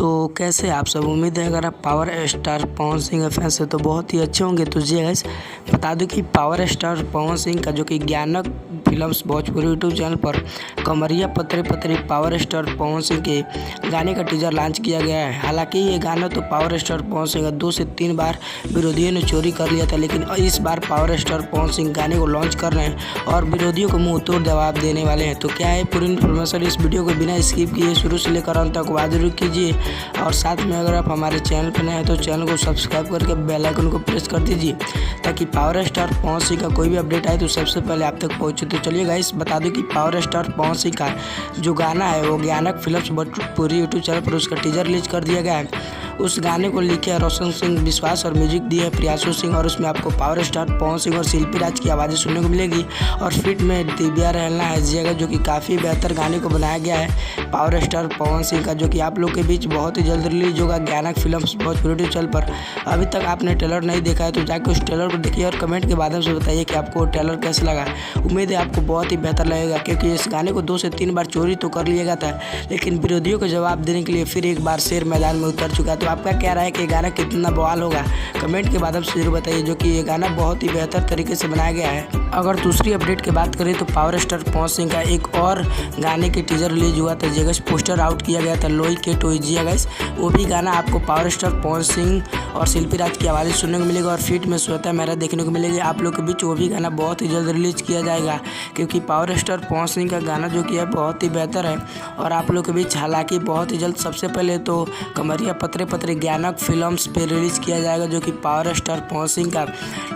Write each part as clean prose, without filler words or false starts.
तो कैसे आप सब, उम्मीद है अगर आप पावर स्टार पवन सिंह के फैंस हैं तो बहुत ही अच्छे होंगे। तो जी गाइस, बता दूं कि पावर स्टार पवन सिंह का जो कि ज्ञानक फिल्म्स भोजपुरी यूट्यूब चैनल पर कमरिया पतरे पतरे पावर स्टार पवन सिंह के गाने का टीजर लॉन्च किया गया है। हालांकि ये गाना तो पावर स्टार पवन सिंह का 2 से 3 बार विरोधियों ने चोरी कर लिया था, लेकिन इस बार पावर स्टार पवन सिंह गाने को लॉन्च कर रहे हैं और विरोधियों को मुंह तोड़ जवाब देने वाले हैं। तो क्या है पूरी इन्फॉर्मेशन, इस वीडियो को बिना स्किप किए शुरू से लेकर अंत तक वाच जरूर कीजिए। और साथ में अगर आप हमारे चैनल पर नए हैं तो चैनल को सब्सक्राइब करके बेल आइकन को प्रेस कर दीजिए ताकि पावर स्टार पवन सिंह का कोई भी अपडेट आए तो सबसे पहले आप तक पहुंचे। तो चलिए गाइस, बता दूं कि पावर स्टार पवन सिंह का जो गाना है वो ज्ञानक फिल्म्स भोजपुरी यूट्यूब चैनल पर उसका टीजर रिलीज कर दिया गया है। उस गाने को लिखे रोशन सिंह विश्वास और म्यूजिक दिए है प्रियांशु सिंह, और उसमें आपको पावर स्टार पवन सिंह और शिल्पी राज की आवाज़ें सुनने को मिलेगी। और फिट में दिव्या रहना है जगह, जो कि काफ़ी बेहतर गाने को बनाया गया है पावर स्टार पवन सिंह का, जो कि आप लोग के बीच बहुत ही जल्द रिलीज होगा ज्ञानक फिल्म्स भोजपुरी यूट्यूब चैनल पर। अभी तक आपने ट्रेलर नहीं देखा है तो जाकर उस ट्रेलर को देखिए और कमेंट के माध्यम से बताइए कि आपको ट्रेलर कैसा लगा। उम्मीद है आपको बहुत ही बेहतर लगेगा, क्योंकि इस गाने को 2 से 3 बार चोरी तो कर लिया गया था, लेकिन विरोधियों को जवाब देने के लिए फिर एक बार शेर मैदान में उतर चुका है। तो आपका क्या राय है कि गाना कितना बवाल होगा, कमेंट के माध्यम से जरूर बताइए, जो कि ये गाना बहुत ही बेहतर तरीके से बनाया गया है। अगर दूसरी अपडेट की बात करें तो पावर स्टार पवन सिंह का एक और गाने के टीजर रिलीज हुआ था, जगह पोस्टर आउट किया गया था लोई के टोइजिया गाइस। वो भी गाना आपको पावर स्टार पवन सिंह और शिल्पी राज की आवाज़ें सुनने को मिलेगा और फीट में श्वेता मेहरा देखने को मिलेगी आप लोग के बीच। वो भी गाना बहुत ही जल्द रिलीज किया जाएगा, क्योंकि पावर स्टार पवन सिंह का गाना जो कि है बहुत ही बेहतर है और आप लोग के बीच हालांकि बहुत ही जल्द सबसे पहले तो कमरिया पतरे पतरे ज्ञानक फिल्म्स पे रिलीज किया जाएगा, जो कि पावर स्टार पवन सिंह का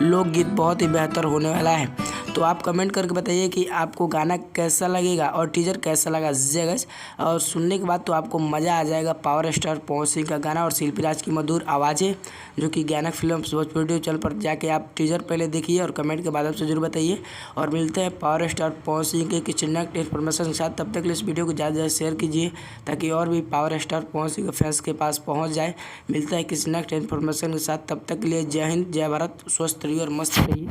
लोकगीत बहुत ही बेहतर होने वाला है। तो आप कमेंट करके बताइए कि आपको गाना कैसा लगेगा और टीजर कैसा लगा गाइस। और सुनने के बाद तो आपको मज़ा आ जाएगा पावर स्टार पवन सिंह का गाना और शिल्पी राज की मधुर आवाज़ें, जो कि ज्ञानक फिल्म्स भोजपुरी चैनल पर जाके आप टीजर पहले देखिए और कमेंट के माध्यम से जरूर बताइए। और मिलते हैं पावर स्टार पवन सिंह के किसी नेक्स्ट इन्फॉर्मेशन के साथ। तब तक इस वीडियो को ज़्यादा से ज़्यादा शेयर कीजिए ताकि और भी पावर स्टार पवन सिंह के फैंस के पास पहुँच जाए। मिलता है किसी नेक्स्ट इन्फॉर्मेशन के साथ, तब तक के लिए जय हिंद, जय भारत, स्वस्थ रहिए और मस्त रहिए।